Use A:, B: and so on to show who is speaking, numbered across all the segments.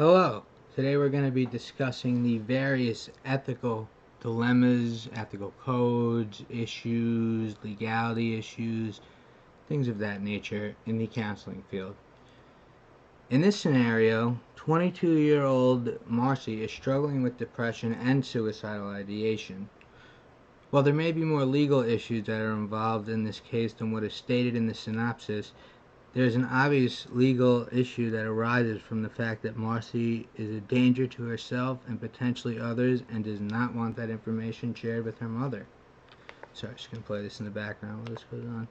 A: Hello. Today we're going to be discussing the various ethical dilemmas, ethical codes, issues, legality issues, things of that nature in the counseling field. In this scenario, 22-year-old Marcy is struggling with depression and suicidal ideation. While there may be more legal issues that are involved in this case than what is stated in the synopsis, there is an obvious legal issue that arises from the fact that Marcy is a danger to herself and potentially others and does not want that information shared with her mother. Sorry, just going to play this in the background while this goes on.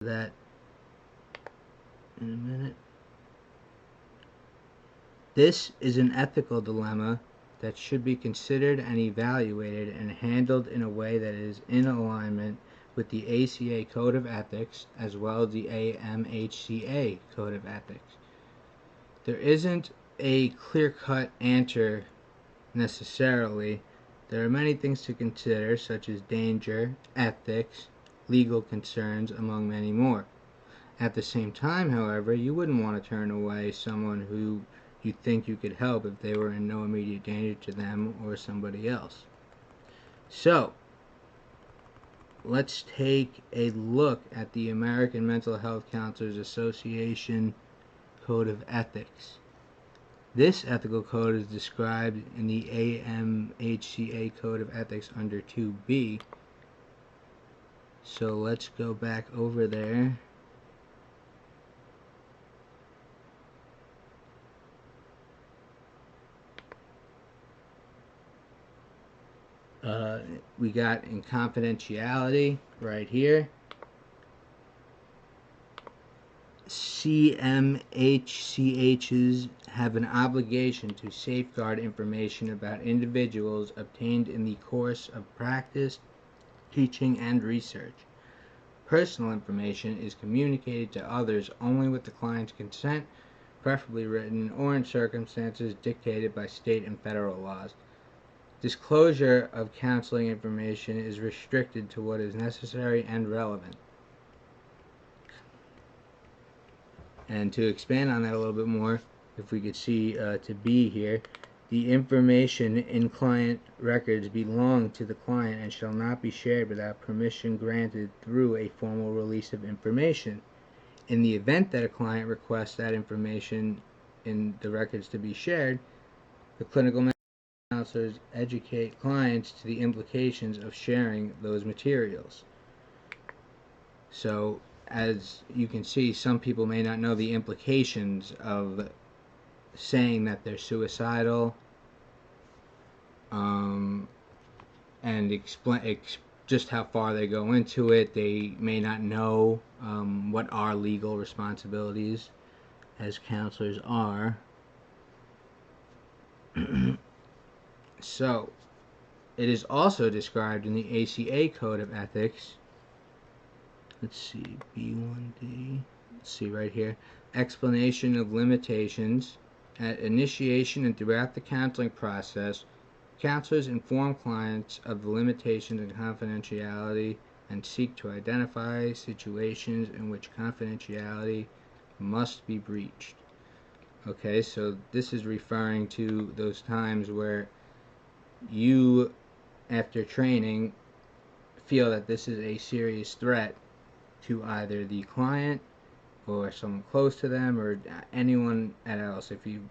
A: That in a minute. This is an ethical dilemma that should be considered and evaluated and handled in a way that is in alignment with the Aca Code of Ethics as well as the AMHCA Code of Ethics. There isn't a clear-cut answer necessarily. There are many things to consider, such as danger, ethics, legal concerns, among many more. At the same time, however, you wouldn't want to turn away someone who you think you could help if they were in no immediate danger to them or somebody else. So, let's take a look at the American Mental Health Counselors Association Code of Ethics. This ethical code is described in the AMHCA Code of Ethics under 2B. So let's go back over there. We got in confidentiality right here. CMHCHs have an obligation to safeguard information about individuals obtained in the course of practice, teaching, and research. Personal information is communicated to others only with the client's consent, preferably written, or in circumstances dictated by state and federal laws. Disclosure of counseling information is restricted to what is necessary and relevant. And to expand on that a little bit more, if we could see to B here, the information in client records belong to the client and shall not be shared without permission granted through a formal release of information. In the event that a client requests that information in the records to be shared, the clinical counselors educate clients to the implications of sharing those materials. So, as you can see, some people may not know the implications of saying that they're suicidal, and just how far they go into it. They may not know what our legal responsibilities as counselors are. So, it is also described in the ACA Code of Ethics. Let's see, B1D. Let's see right here. Explanation of limitations. At initiation and throughout the counseling process, counselors inform clients of the limitations and confidentiality and seek to identify situations in which confidentiality must be breached. Okay, so this is referring to those times where you, after training, feel that this is a serious threat to either the client or someone close to them or anyone else. If you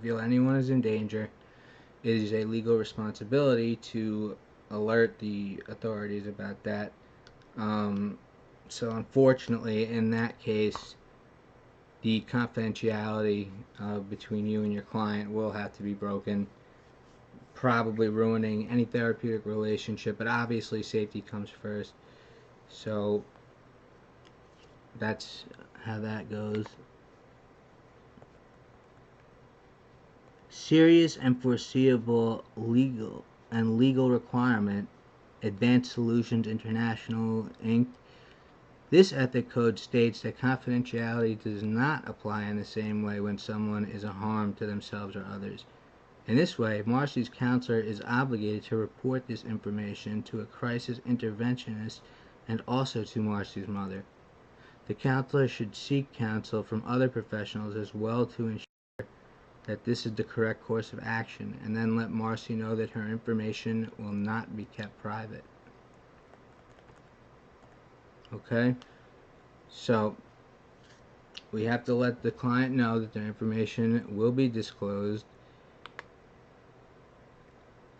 A: feel anyone is in danger, it is a legal responsibility to alert the authorities about that. So unfortunately, in that case, the confidentiality between you and your client will have to be broken, probably ruining any therapeutic relationship, but obviously safety comes first. So that's how that goes. Serious and foreseeable legal requirement, Advanced Solutions International, Inc. This ethic code states that confidentiality does not apply in the same way when someone is a harm to themselves or others. In this way, Marcy's counselor is obligated to report this information to a crisis interventionist and also to Marcy's mother. The counselor should seek counsel from other professionals as well to ensure that this is the correct course of action, and then let Marcy know that her information will not be kept private. Okay? So, we have to let the client know that their information will be disclosed,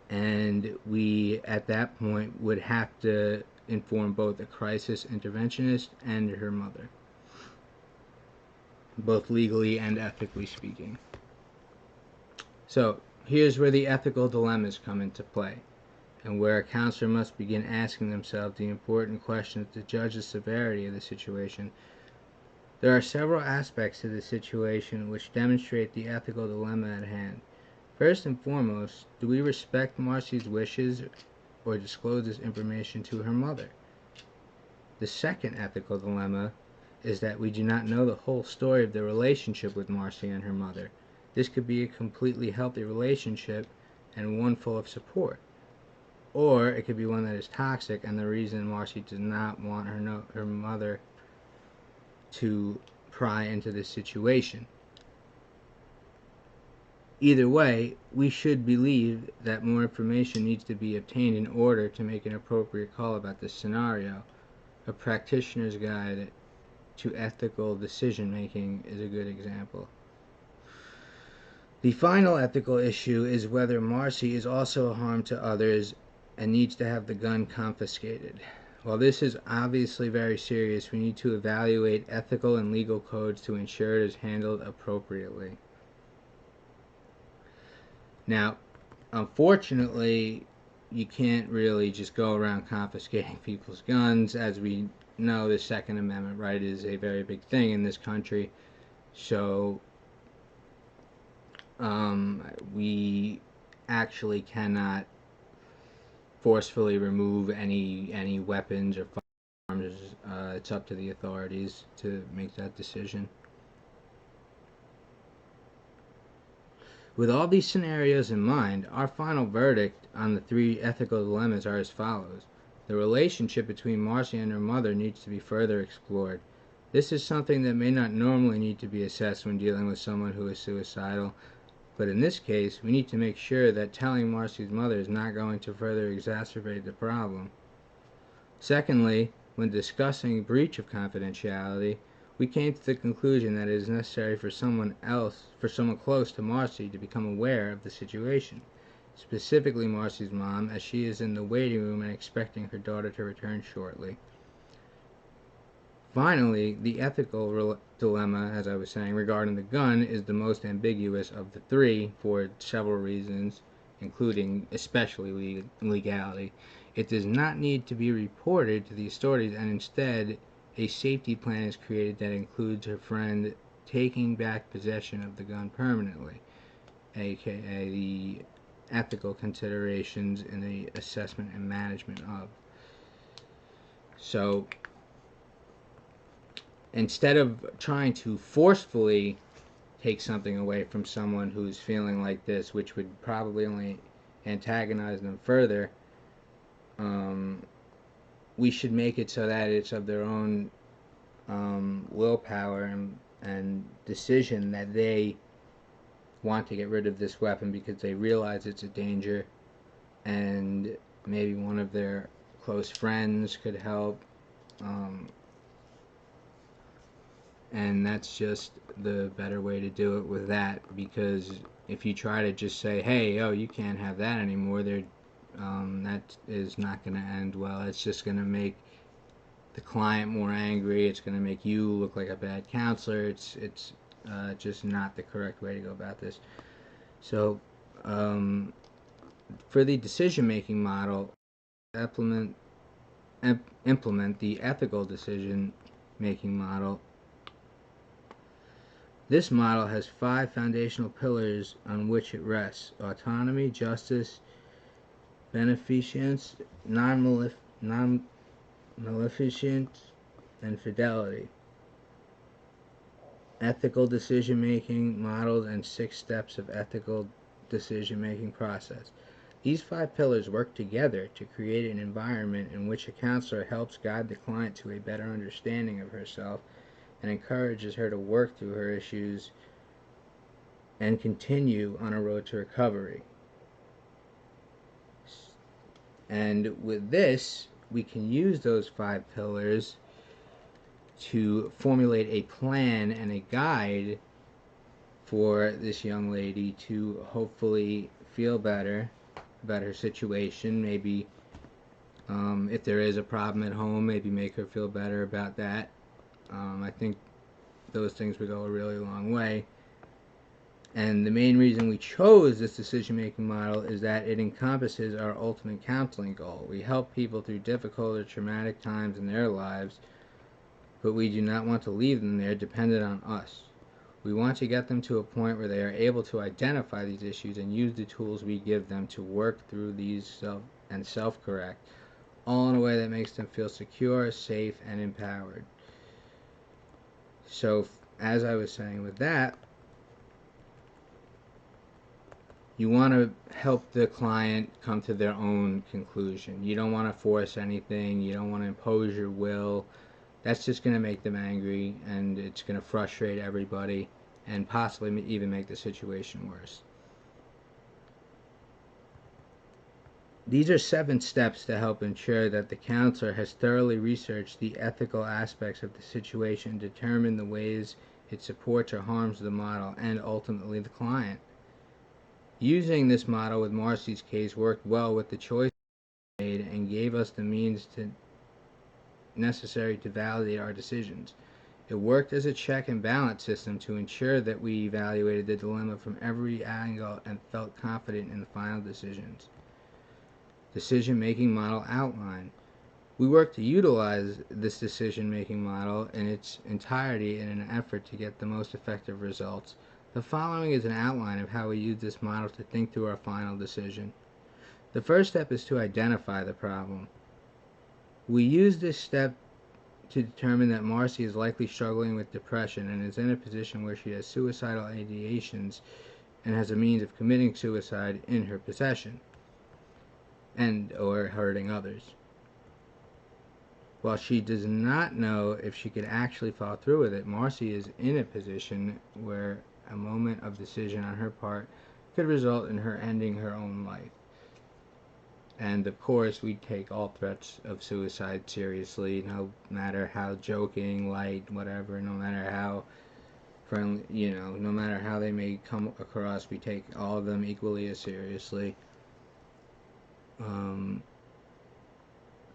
A: and we, at that point, would have to inform both a crisis interventionist and her mother, both legally and ethically speaking. So, here's where the ethical dilemmas come into play, and where a counselor must begin asking themselves the important questions to judge the severity of the situation. There are several aspects to the situation which demonstrate the ethical dilemma at hand. First and foremost, do we respect Marcy's wishes or disclose this information to her mother? The second ethical dilemma is that we do not know the whole story of the relationship with Marcy and her mother. This could be a completely healthy relationship and one full of support. Or it could be one that is toxic, and the reason Marcy does not want her mother to pry into this situation. Either way, we should believe that more information needs to be obtained in order to make an appropriate call about this scenario. A practitioner's guide to ethical decision making is a good example. The final ethical issue is whether Marcy is also a harm to others and needs to have the gun confiscated. While this is obviously very serious, we need to evaluate ethical and legal codes to ensure it is handled appropriately. Now, unfortunately, you can't really just go around confiscating people's guns. As we know, the Second Amendment right is a very big thing in this country. So, we actually cannot forcefully remove any weapons or firearms. It's up to the authorities to make that decision. With all these scenarios in mind, our final verdict on the three ethical dilemmas are as follows. The relationship between Marcy and her mother needs to be further explored. This is something that may not normally need to be assessed when dealing with someone who is suicidal, but in this case, we need to make sure that telling Marcy's mother is not going to further exacerbate the problem. Secondly, when discussing breach of confidentiality, we came to the conclusion that it is necessary for someone close to Marcy to become aware of the situation, specifically Marcy's mom, as she is in the waiting room and expecting her daughter to return shortly. Finally, the ethical dilemma, as I was saying, regarding the gun is the most ambiguous of the three for several reasons, including especially legality. It does not need to be reported to the authorities, and instead a safety plan is created that includes her friend taking back possession of the gun permanently, aka the ethical considerations in the assessment and management of. So, instead of trying to forcefully take something away from someone who's feeling like this, which would probably only antagonize them further, we should make it so that it's of their own willpower and decision that they want to get rid of this weapon because they realize it's a danger, and maybe one of their close friends could help, and that's just the better way to do it with that, because if you try to just say, hey, oh, you can't have that anymore, that is not going to end well. It's just going to make the client more angry. It's going to make you look like a bad counselor. It's just not the correct way to go about this. So for the decision-making model, implement the ethical decision-making model. This model has 5 foundational pillars on which it rests: autonomy, justice, beneficence, non-maleficence, and fidelity. Ethical decision-making models and 6 steps of ethical decision-making process. These 5 pillars work together to create an environment in which a counselor helps guide the client to a better understanding of herself and encourages her to work through her issues and continue on a road to recovery. And with this, we can use those 5 pillars to formulate a plan and a guide for this young lady to hopefully feel better about her situation. Maybe if there is a problem at home, maybe make her feel better about that. I think those things would go a really long way. And the main reason we chose this decision-making model is that it encompasses our ultimate counseling goal. We help people through difficult or traumatic times in their lives, but we do not want to leave them there dependent on us. We want to get them to a point where they are able to identify these issues and use the tools we give them to work through these and self-correct, all in a way that makes them feel secure, safe, and empowered. So, as I was saying with that, you want to help the client come to their own conclusion. You don't want to force anything. You don't want to impose your will. That's just going to make them angry, and it's going to frustrate everybody and possibly even make the situation worse. These are 7 steps to help ensure that the counselor has thoroughly researched the ethical aspects of the situation, determined the ways it supports or harms the model, and ultimately the client. Using this model with Marcy's case worked well with the choices we made and gave us the means necessary to validate our decisions. It worked as a check and balance system to ensure that we evaluated the dilemma from every angle and felt confident in the final decisions. Decision-making model outline. We worked to utilize this decision-making model in its entirety in an effort to get the most effective results. The following is an outline of how we use this model to think through our final decision. The first step is to identify the problem. We use this step to determine that Marcy is likely struggling with depression and is in a position where she has suicidal ideations and has a means of committing suicide in her possession and or hurting others. While she does not know if she could actually follow through with it, Marcy is in a position where a moment of decision on her part could result in her ending her own life. And of course, we take all threats of suicide seriously, no matter how joking, light, whatever, no matter how friendly, no matter how they may come across, we take all of them equally as seriously.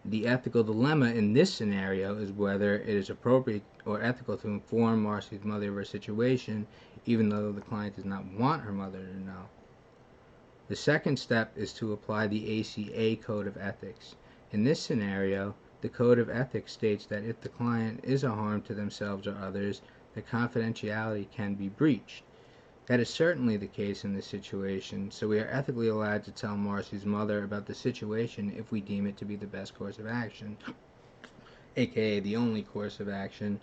A: The ethical dilemma in this scenario is whether it is appropriate or ethical to inform Marcy's mother of her situation, even though the client does not want her mother to know. The second step is to apply the Aca Code of Ethics. In this scenario, the Code of Ethics states that if the client is a harm to themselves or others, the confidentiality can be breached. That is certainly the case in this situation, so we are ethically allowed to tell Marcy's mother about the situation if we deem it to be the best course of action, aka the only course of action,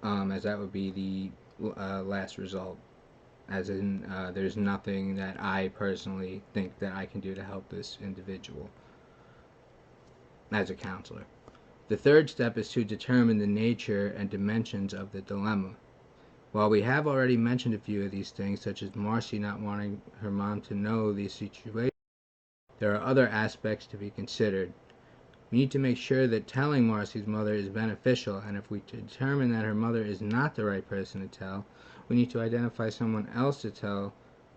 A: as that would be the last result. As in, there's nothing that I personally think that I can do to help this individual as a counselor. The third step is to determine the nature and dimensions of the dilemma. While we have already mentioned a few of these things, such as Marcy not wanting her mom to know the situation, there are other aspects to be considered. We need to make sure that telling Marcy's mother is beneficial, and if we determine that her mother is not the right person to tell, we need to identify someone else to tell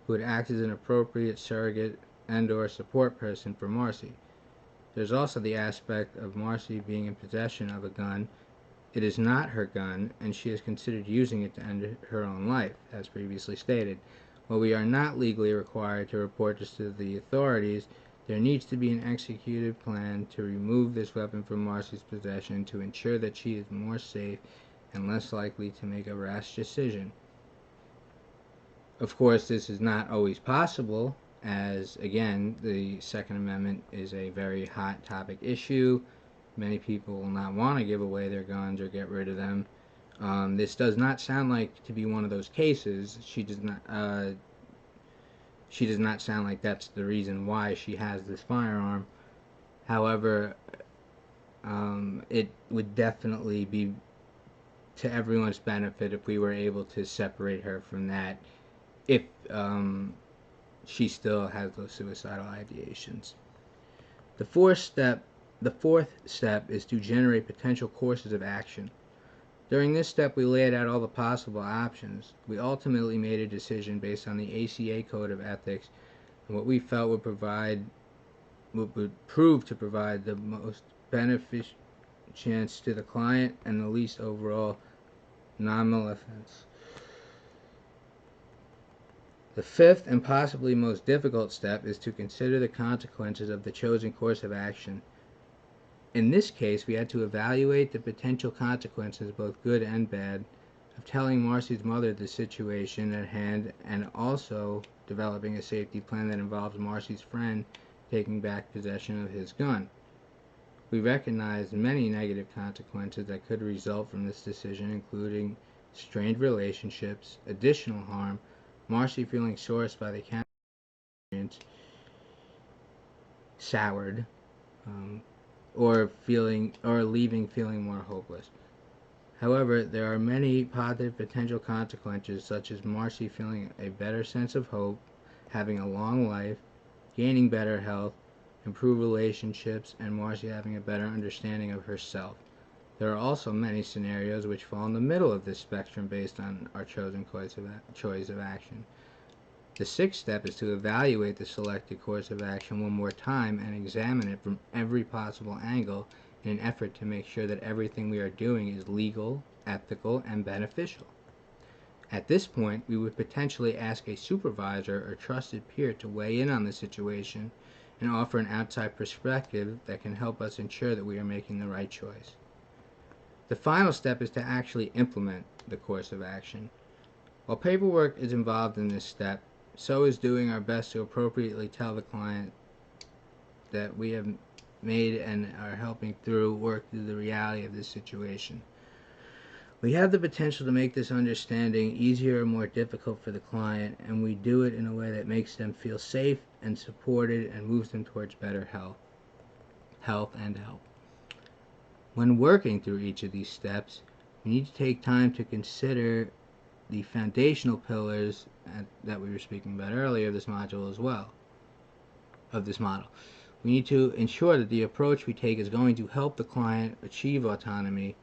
A: who would act as an appropriate surrogate and or support person for Marcy. There's also the aspect of Marcy being in possession of a gun. It is not her gun, and she has considered using it to end her own life, as previously stated. While we are not legally required to report this to the authorities, there needs to be an executed plan to remove this weapon from Marcy's possession to ensure that she is more safe and less likely to make a rash decision. Of course, this is not always possible, as, again, the Second Amendment is a very hot topic issue. Many people will not want to give away their guns or get rid of them. This does not sound like to be one of those cases. She does not sound like that's the reason why she has this firearm. However, it would definitely be to everyone's benefit if we were able to separate her from that if she still has those suicidal ideations. The fourth step is to generate potential courses of action. During this step, we laid out all the possible options. We ultimately made a decision based on the Aca Code of Ethics and what we felt would prove to provide the most beneficial chance to the client and the least overall non-maleficence. The fifth and possibly most difficult step is to consider the consequences of the chosen course of action. In this case, we had to evaluate the potential consequences, both good and bad, of telling Marcy's mother the situation at hand and also developing a safety plan that involves Marcy's friend taking back possession of his gun. We recognized many negative consequences that could result from this decision, including strained relationships, additional harm, Marcy feeling sourced by the experience, soured, or leaving feeling more hopeless. However, there are many positive potential consequences, such as Marcy feeling a better sense of hope, having a long life, gaining better health, improved relationships, and Marcy having a better understanding of herself. There are also many scenarios which fall in the middle of this spectrum based on our chosen choice of action. The sixth step is to evaluate the selected course of action one more time and examine it from every possible angle in an effort to make sure that everything we are doing is legal, ethical, and beneficial. At this point, we would potentially ask a supervisor or trusted peer to weigh in on the situation and offer an outside perspective that can help us ensure that we are making the right choice. The final step is to actually implement the course of action. While paperwork is involved in this step, so is doing our best to appropriately tell the client that we have made and are helping work through the reality of this situation. We have the potential to make this understanding easier or more difficult for the client, and we do it in a way that makes them feel safe and supported and moves them towards better health and help. When working through each of these steps, we need to take time to consider the foundational pillars that we were speaking about earlier of this module as well, of this model. We need to ensure that the approach we take is going to help the client achieve autonomy,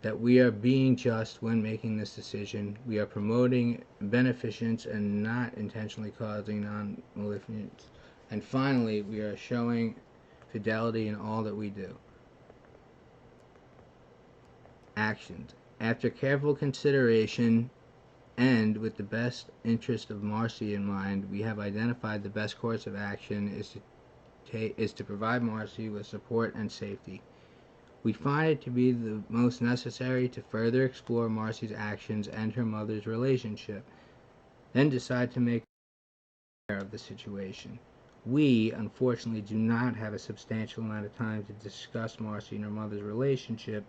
A: that we are being just when making this decision, we are promoting beneficence and not intentionally causing non-maleficence, and finally, we are showing fidelity in all that we do. Actions. After careful consideration and with the best interest of Marcy in mind, we have identified the best course of action is to provide Marcy with support and safety. We find it to be the most necessary to further explore Marcy's actions and her mother's relationship, then decide to make care of the situation. We, unfortunately, do not have a substantial amount of time to discuss Marcy and her mother's relationship,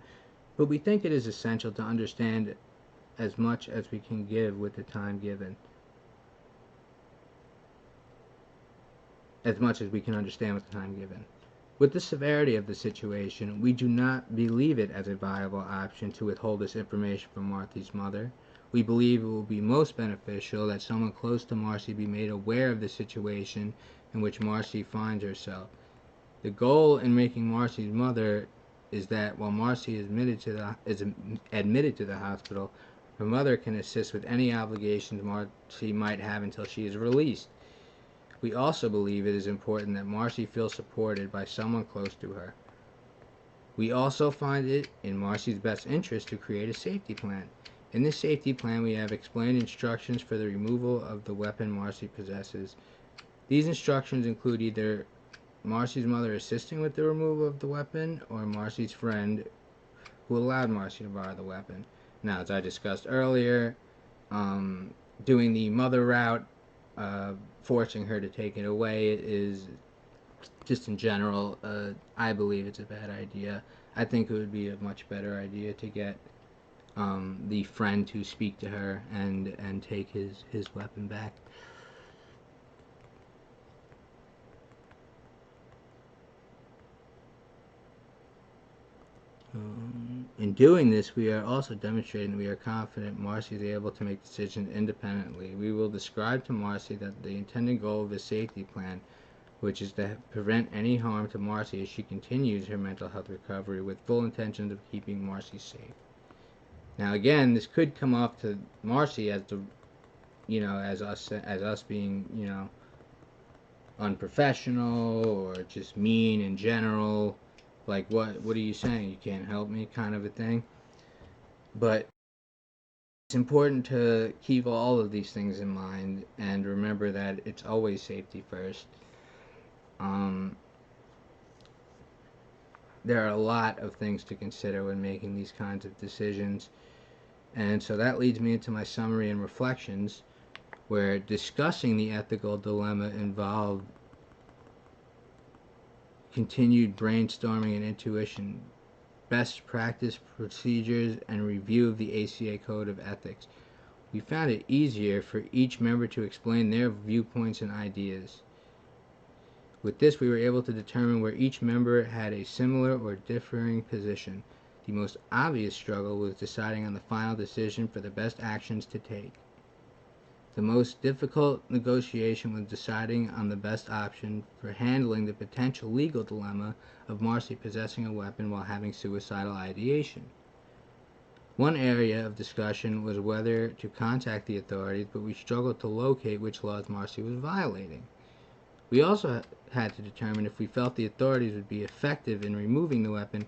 A: but we think it is essential to understand as much as we can give with the time given. As much as we can understand with the time given. With the severity of the situation, we do not believe it as a viable option to withhold this information from Marcy's mother. We believe it will be most beneficial that someone close to Marcy be made aware of the situation in which Marcy finds herself. The goal in making Marcy's mother is that while Marcy is admitted to the hospital, her mother can assist with any obligations Marcy might have until she is released. We also believe it is important that Marcy feels supported by someone close to her. We also find it in Marcy's best interest to create a safety plan. In this safety plan, we have explained instructions for the removal of the weapon Marcy possesses. These instructions include either Marcy's mother assisting with the removal of the weapon or Marcy's friend who allowed Marcy to borrow the weapon. Now, as I discussed earlier, doing the mother route, forcing her to take it away is just in general, I believe it's a bad idea. I think it would be a much better idea to get the friend to speak to her and take his weapon back. In doing this, we are also demonstrating that we are confident Marcy is able to make decisions independently. We will describe to Marcy that the intended goal of the safety plan, which is to prevent any harm to Marcy as she continues her mental health recovery with full intentions of keeping Marcy safe. Now again, this could come off to Marcy as the, as us being, unprofessional or just mean in general. Like, what are you saying? You can't help me, kind of a thing. But it's important to keep all of these things in mind and remember that it's always safety first. There are a lot of things to consider when making these kinds of decisions. And so that leads me into my summary and reflections, where discussing the ethical dilemma involved continued brainstorming and intuition, best practice procedures, and review of the Aca Code of Ethics. We found it easier for each member to explain their viewpoints and ideas. With this, we were able to determine where each member had a similar or differing position. The most obvious struggle was deciding on the final decision for the best actions to take. The most difficult negotiation was deciding on the best option for handling the potential legal dilemma of Marcy possessing a weapon while having suicidal ideation. One area of discussion was whether to contact the authorities, but we struggled to locate which laws Marcy was violating. We also had to determine if we felt the authorities would be effective in removing the weapon.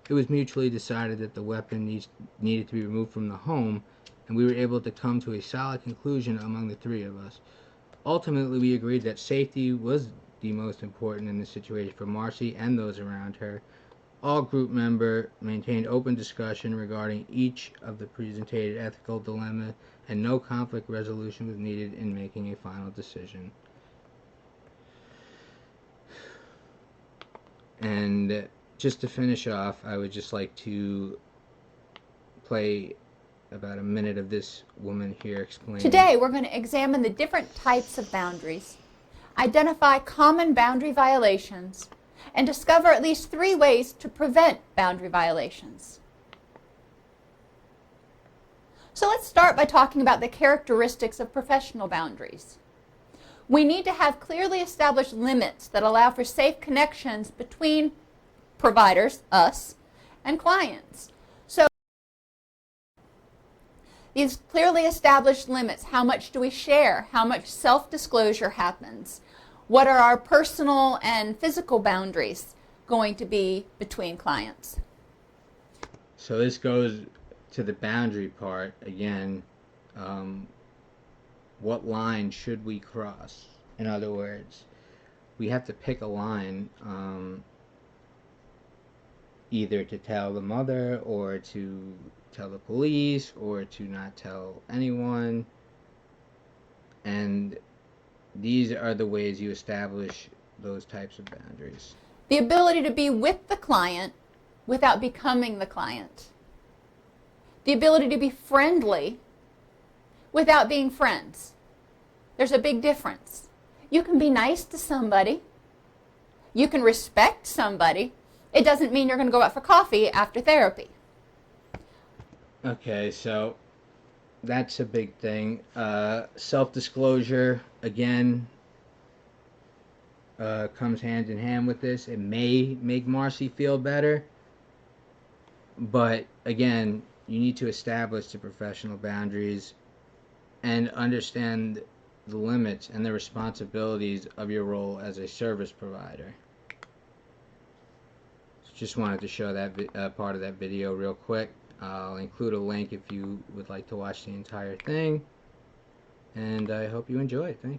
A: It was mutually decided that the weapon needed to be removed from the home, and we were able to come to a solid conclusion among the three of us. Ultimately, we agreed that safety was the most important in this situation for Marcy and those around her. All group members maintained open discussion regarding each of the presented ethical dilemmas, and no conflict resolution was needed in making a final decision. And just to finish off, I would just like to play about a minute of this woman here explaining.
B: Today, we're going to examine the different types of boundaries, identify common boundary violations, and discover at least 3 ways to prevent boundary violations. So let's start by talking about the characteristics of professional boundaries. We need to have clearly established limits that allow for safe connections between providers, us, and clients. So these clearly established limits, how much do we share? How much self-disclosure happens? What are our personal and physical boundaries going to be between clients?
A: So this goes to the boundary part again. What line should we cross? In other words, we have to pick a line, either to tell the mother or to tell the police or to not tell anyone. And these are the ways you establish those types of boundaries.
B: The ability to be with the client without becoming the client. The ability to be friendly without being friends. There's a big difference. You can be nice to somebody. You can respect somebody. It doesn't mean you're going to go out for coffee after therapy.
A: Okay, so that's a big thing. Self-disclosure, again, comes hand in hand with this. It may make Marcy feel better, but again, you need to establish the professional boundaries and understand the limits and the responsibilities of your role as a service provider. Just wanted to show that part of that video real quick. I'll include a link if you would like to watch the entire thing, and I hope you enjoy it. Thank you.